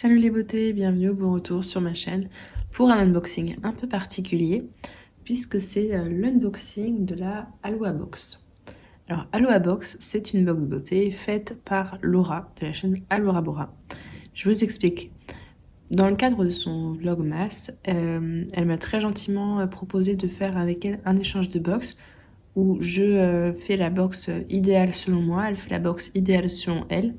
Salut les beautés, bienvenue au bon retour sur ma chaîne pour un unboxing un peu particulier puisque c'est l'unboxing de la Aloha Box. Alors Aloha Box, c'est une box beauté faite par Laura de la chaîne Aloha Bora. Je vous explique. Dans le cadre de son vlogmas, elle m'a très gentiment proposé de faire avec elle un échange de box où je fais la box idéale selon moi, elle fait la box idéale selon elle.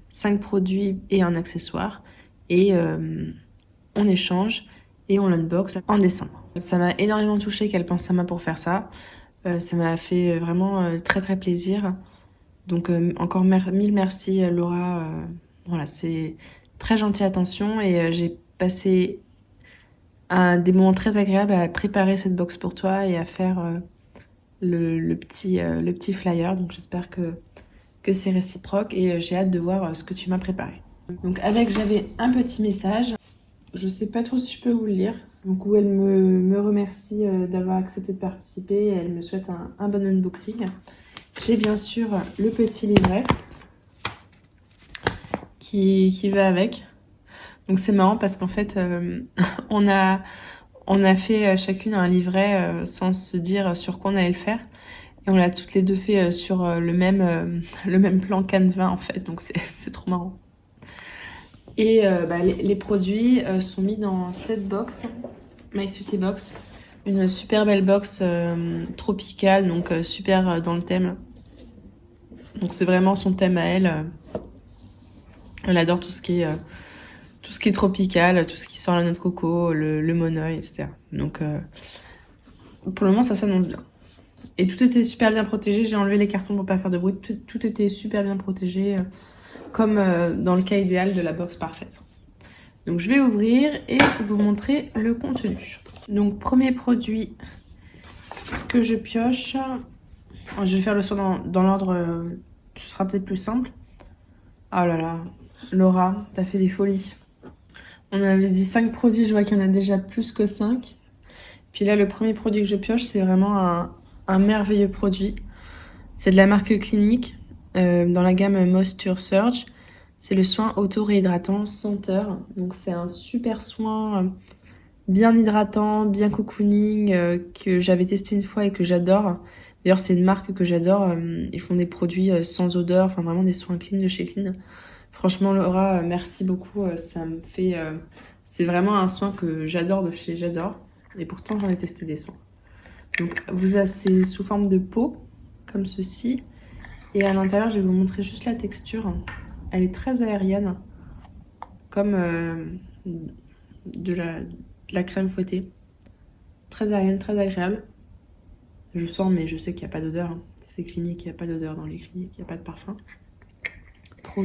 5 produits et un accessoire et on échange et on l'unbox en décembre. Ça m'a énormément touchée qu'elle pense à moi pour faire ça. Ça m'a fait vraiment très plaisir. Donc encore mille merci Laura. Voilà, c'est très gentille attention et j'ai passé des moments très agréables à préparer cette box pour toi et à faire le petit flyer. Donc j'espère que c'est réciproque et j'ai hâte de voir ce que tu m'as préparé. Donc avec, j'avais un petit message, je sais pas trop si je peux vous le lire, donc où elle me remercie d'avoir accepté de participer et elle me souhaite un bon unboxing. J'ai bien sûr le petit livret qui va avec. Donc c'est marrant parce qu'en fait on a fait chacune un livret sans se dire sur quoi on allait le faire. Et on l'a toutes les deux fait sur le même plan Canva en fait, donc c'est trop marrant. Et les produits sont mis dans cette box, My Sweetie Box, une super belle box tropicale, donc super dans le thème. Donc c'est vraiment son thème à elle. Elle adore tout ce qui est tropical, tout ce qui sent la noix de coco, le monoeil, etc. Donc pour le moment ça s'annonce bien. Et tout était super bien protégé. J'ai enlevé les cartons pour pas faire de bruit. Tout était super bien protégé, comme dans le cas idéal de la box parfaite. Donc je vais ouvrir et vous montrer le contenu. Donc premier produit que je pioche. Je vais faire le son dans l'ordre, ce sera peut-être plus simple. Oh là là, Laura, t'as fait des folies. On avait dit 5 produits, je vois qu'il y en a déjà plus que 5. Puis là, le premier produit que je pioche, c'est vraiment un merveilleux produit. C'est de la marque Clinique dans la gamme Moisture Surge. C'est le soin auto-réhydratant 100 heures. Donc c'est un super soin bien hydratant, bien cocooning que j'avais testé une fois et que j'adore. D'ailleurs c'est une marque que j'adore. Ils font des produits sans odeur, enfin vraiment des soins clean de chez Clean. Franchement Laura, merci beaucoup. Ça me fait... c'est vraiment un soin que j'adore de chez J'adore. Et pourtant j'en ai testé des soins. Donc c'est sous forme de pot, comme ceci. Et à l'intérieur, je vais vous montrer juste la texture. Elle est très aérienne, comme de la crème fouettée. Très aérienne, très agréable. Je sens, mais je sais qu'il n'y a pas d'odeur. C'est Clinique, il n'y a pas d'odeur dans les cliniques, il n'y a pas de parfum.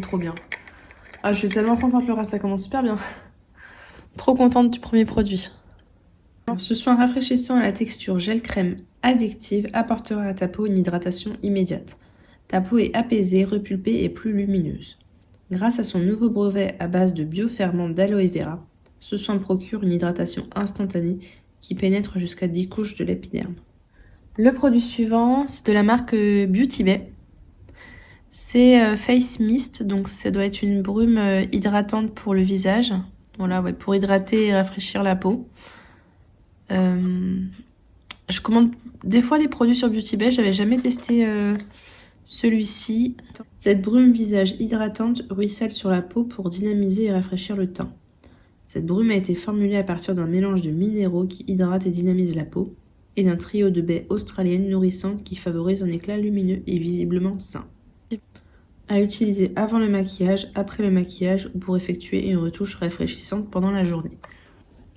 Trop bien. Ah, je suis tellement contente Laura, ça commence super bien. Trop contente du premier produit. Ce soin rafraîchissant à la texture gel crème addictive apportera à ta peau une hydratation immédiate. Ta peau est apaisée, repulpée et plus lumineuse. Grâce à son nouveau brevet à base de bioferment d'aloe vera, ce soin procure une hydratation instantanée qui pénètre jusqu'à 10 couches de l'épiderme. Le produit suivant, c'est de la marque Beauty Bay. C'est Face Mist, donc ça doit être une brume hydratante pour le visage. Voilà, ouais, pour hydrater et rafraîchir la peau. Je commande des fois des produits sur Beauty Bay, j'avais jamais testé celui-ci. Cette brume visage hydratante ruisselle sur la peau pour dynamiser et rafraîchir le teint. Cette brume a été formulée à partir d'un mélange de minéraux qui hydratent et dynamisent la peau et d'un trio de baies australiennes nourrissantes qui favorisent un éclat lumineux et visiblement sain. À utiliser avant le maquillage, après le maquillage ou pour effectuer une retouche rafraîchissante pendant la journée.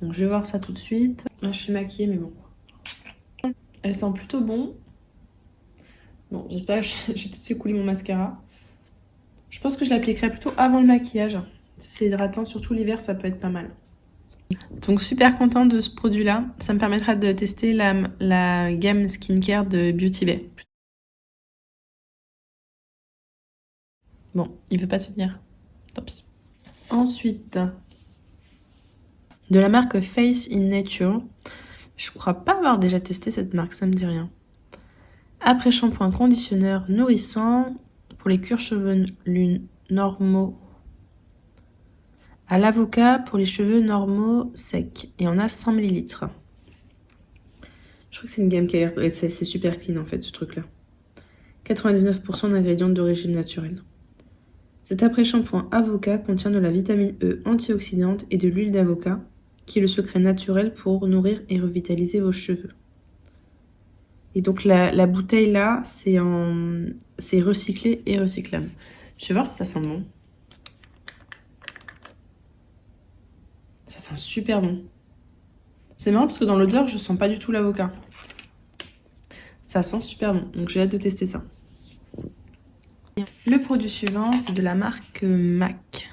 Donc je vais voir ça tout de suite. Là je suis maquillée mais bon. Elle sent plutôt bon. Bon, j'espère que j'ai peut-être fait couler mon mascara. Je pense que je l'appliquerai plutôt avant le maquillage. Si c'est hydratant, surtout l'hiver, ça peut être pas mal. Donc super contente de ce produit-là. Ça me permettra de tester la gamme skincare de Beauty Bay. Bon, il veut pas tenir. Tant pis. Ensuite, de la marque Face in Nature. Je crois pas avoir déjà testé cette marque, ça me dit rien. Après shampoing conditionneur nourrissant pour les cuirs chevelus normaux À l'avocat pour les cheveux normaux secs. Et on a 100 ml. Je crois que c'est une gamme qui a l'air... C'est super clean en fait ce truc là. 99% d'ingrédients d'origine naturelle. Cet après-shampoing avocat contient de la vitamine E antioxydante et de l'huile d'avocat, qui est le secret naturel pour nourrir et revitaliser vos cheveux. Et donc la bouteille là, c'est recyclé et recyclable. Je vais voir si ça sent bon. Ça sent super bon. C'est marrant parce que dans l'odeur, je sens pas du tout l'avocat. Ça sent super bon, donc j'ai hâte de tester ça. Le produit suivant, c'est de la marque MAC.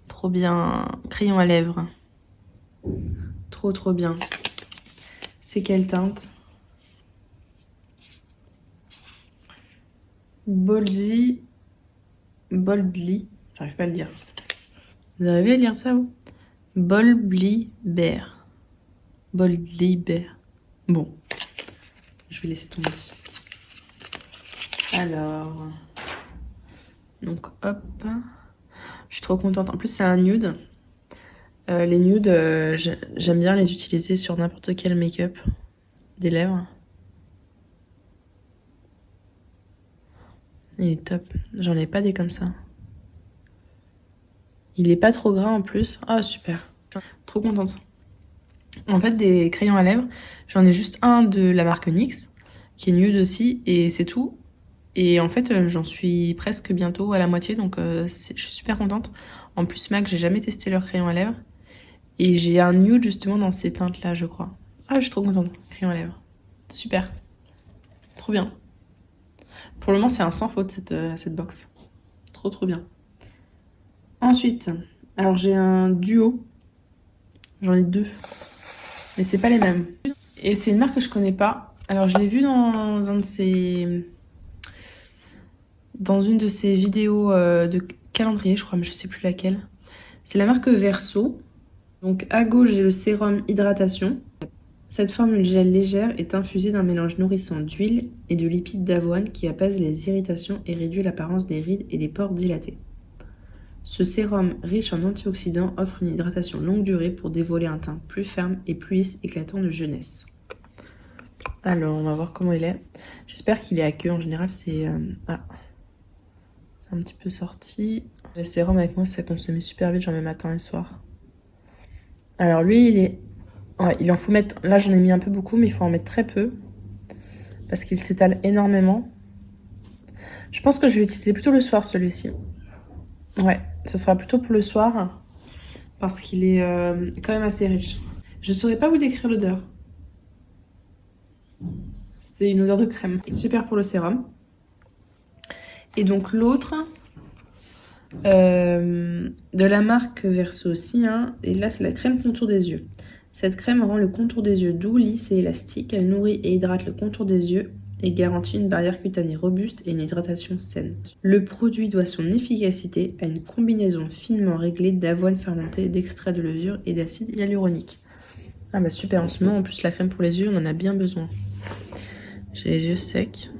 Trop bien. Crayon à lèvres. Trop bien. C'est quelle teinte? Boldly. J'arrive pas à le dire. Vous arrivez à lire ça, vous? Boldly Bear. Boldly Bear. Bon. Je vais laisser tomber. Alors. Donc, hop. Je suis trop contente. En plus, c'est un nude. Les nudes, j'aime bien les utiliser sur n'importe quel make-up des lèvres. Il est top. J'en ai pas des comme ça. Il est pas trop gras en plus. Ah, super. Trop contente. En fait, des crayons à lèvres, j'en ai juste un de la marque NYX, qui est nude aussi, et c'est tout. Et en fait, j'en suis presque bientôt à la moitié, donc je suis super contente. En plus, MAC, j'ai jamais testé leur crayon à lèvres. Et j'ai un nude justement dans ces teintes-là, je crois. Ah, je suis trop contente. Crayon à lèvres. Super. Trop bien. Pour le moment, c'est un sans faute, cette box. Trop bien. Ensuite, alors j'ai un duo. J'en ai deux. Mais c'est pas les mêmes. Et c'est une marque que je connais pas. Alors, je l'ai vu dans une de ces vidéos de calendrier, je crois, mais je sais plus laquelle. C'est la marque Verso. Donc, à gauche, j'ai le sérum hydratation. Cette formule gel légère est infusée d'un mélange nourrissant d'huile et de lipides d'avoine qui apaise les irritations et réduit l'apparence des rides et des pores dilatés. Ce sérum riche en antioxydants offre une hydratation longue durée pour dévoiler un teint plus ferme et plus lisse éclatant de jeunesse. Alors, on va voir comment il est. J'espère qu'il est à queue. En général, c'est... c'est un petit peu sorti. Le sérum avec moi, ça consommait super vite. J'en mets matin et soir. Alors, lui, il est... Ouais, il en faut mettre... Là, j'en ai mis un peu beaucoup, mais il faut en mettre très peu. Parce qu'il s'étale énormément. Je pense que je vais l'utiliser plutôt le soir, celui-ci. Ouais, ce sera plutôt pour le soir. Parce qu'il est quand même assez riche. Je saurais pas vous décrire l'odeur. C'est une odeur de crème. Super pour le sérum. Et donc l'autre, de la marque Verso aussi, hein, et là c'est la crème contour des yeux. Cette crème rend le contour des yeux doux, lisse et élastique. Elle nourrit et hydrate le contour des yeux et garantit une barrière cutanée robuste et une hydratation saine. Le produit doit son efficacité à une combinaison finement réglée d'avoine fermentée, d'extrait de levure et d'acide hyaluronique. Ah bah super, en ce moment en plus la crème pour les yeux on en a bien besoin. J'ai les yeux secs.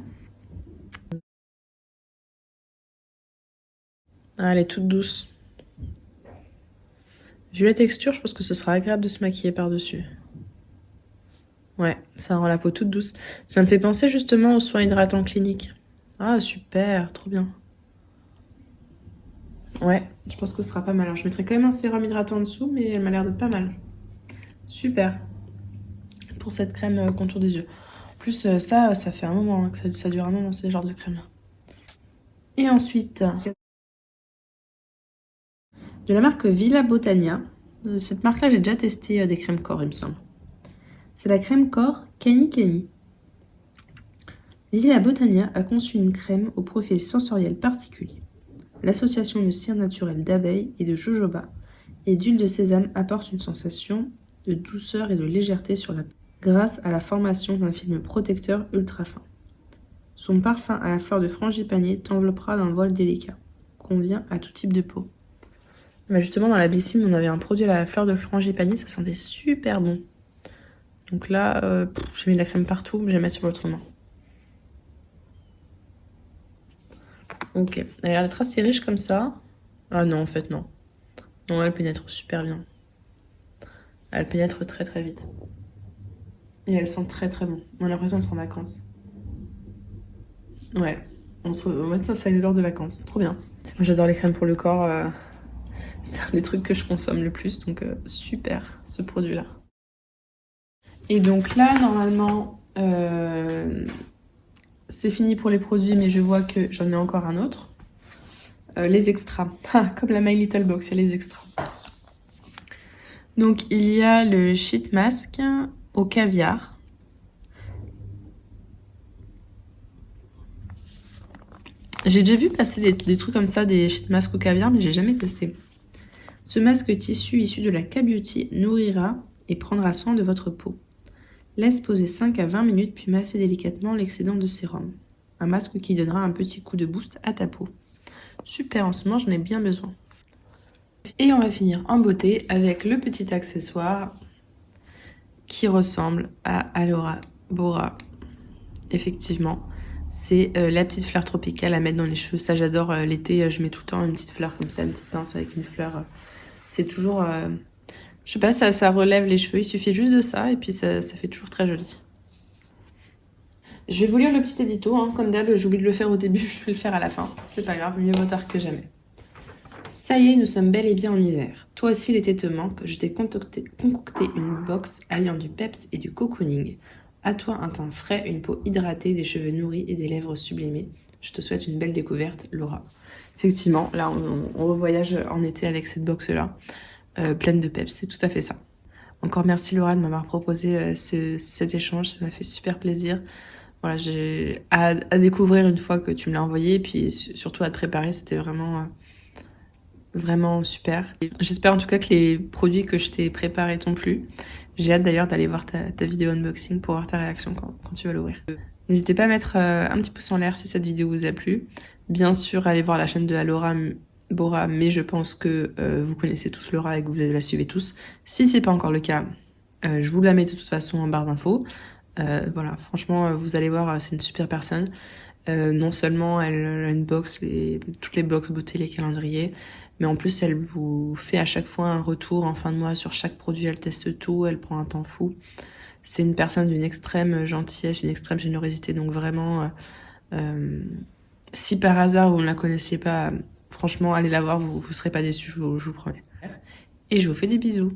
Ah, elle est toute douce. Vu la texture, je pense que ce sera agréable de se maquiller par-dessus. Ouais, ça rend la peau toute douce. Ça me fait penser justement aux soins hydratants cliniques. Ah, super, trop bien. Ouais, je pense que ce sera pas mal. Alors, je mettrai quand même un sérum hydratant en dessous, mais elle m'a l'air d'être pas mal. Super. Pour cette crème contour des yeux. En plus, ça fait un moment, hein, que ça dure un moment, ces genres de crème-là. Et ensuite, de la marque Villa Botania. Cette marque-là, j'ai déjà testé des crèmes corps, il me semble. C'est la crème corps Cani Cani. Villa Botania a conçu une crème au profil sensoriel particulier. L'association de cire naturelle d'abeille et de jojoba et d'huile de sésame apporte une sensation de douceur et de légèreté sur la peau, grâce à la formation d'un film protecteur ultra fin. Son parfum à la fleur de frangipanier t'enveloppera d'un voile délicat. Convient à tout type de peau. Bah justement, dans la Blissim, on avait un produit à la fleur de frangipanier, ça sentait super bon. Donc là, j'ai mis de la crème partout, mais je vais mettre sur l'autre main. Ok, elle a l'air d'être assez riche comme ça. Ah non, en fait, non. Non, elle pénètre super bien. Elle pénètre très très vite. Et elle sent très très bon. On a l'impression d'être en vacances. Ouais. Ouais, ça, c'est une odeur de vacances. Trop bien. Moi, j'adore les crèmes pour le corps. C'est un des trucs que je consomme le plus. Donc, super, ce produit-là. Et donc là, normalement, c'est fini pour les produits, mais je vois que j'en ai encore un autre. Les extras. Comme la My Little Box, il y a les extras. Donc, il y a le sheet mask au caviar. J'ai déjà vu passer des trucs comme ça, des sheet masks au caviar, mais j'ai jamais testé. Ce masque tissu issu de la K-Beauty nourrira et prendra soin de votre peau. Laisse poser 5 à 20 minutes puis masser délicatement l'excédent de sérum. Un masque qui donnera un petit coup de boost à ta peau. Super, en ce moment j'en ai bien besoin. Et on va finir en beauté avec le petit accessoire qui ressemble à Alora Bora. Effectivement, c'est la petite fleur tropicale à mettre dans les cheveux. Ça j'adore l'été, je mets tout le temps une petite fleur comme ça, une petite pince avec une fleur. C'est toujours... je sais pas, ça relève les cheveux, il suffit juste de ça et puis ça fait toujours très joli. Je vais vous lire le petit édito, hein. Comme d'hab, j'oublie de le faire au début, je vais le faire à la fin. C'est pas grave, mieux vaut tard que jamais. Ça y est, nous sommes bel et bien en hiver. Toi aussi l'été te manque, je t'ai concocté une box alliant du peps et du cocooning. À toi un teint frais, une peau hydratée, des cheveux nourris et des lèvres sublimées. Je te souhaite une belle découverte, Laura. Effectivement, là on revoyage en été avec cette box-là, pleine de peps, c'est tout à fait ça. Encore merci Laura de m'avoir proposé cet échange, ça m'a fait super plaisir. Voilà, j'ai à découvrir une fois que tu me l'as envoyé, et puis surtout à te préparer, c'était vraiment super. J'espère en tout cas que les produits que je t'ai préparés t'ont plu. J'ai hâte d'ailleurs d'aller voir ta vidéo unboxing pour voir ta réaction quand tu vas l'ouvrir. N'hésitez pas à mettre un petit pouce en l'air si cette vidéo vous a plu. Bien sûr, allez voir la chaîne de Alora Bora, mais je pense que vous connaissez tous Laura et que vous la suivez tous. Si c'est pas encore le cas, je vous la mets de toute façon en barre d'infos. Voilà, franchement, vous allez voir, c'est une super personne. Non seulement elle a une box, toutes les box beauté, les calendriers, mais en plus elle vous fait à chaque fois un retour en fin de mois sur chaque produit, elle teste tout, elle prend un temps fou. C'est une personne d'une extrême gentillesse, une extrême générosité, donc vraiment, si par hasard vous ne la connaissiez pas, franchement allez la voir, vous ne serez pas déçus, je vous promets. Et je vous fais des bisous.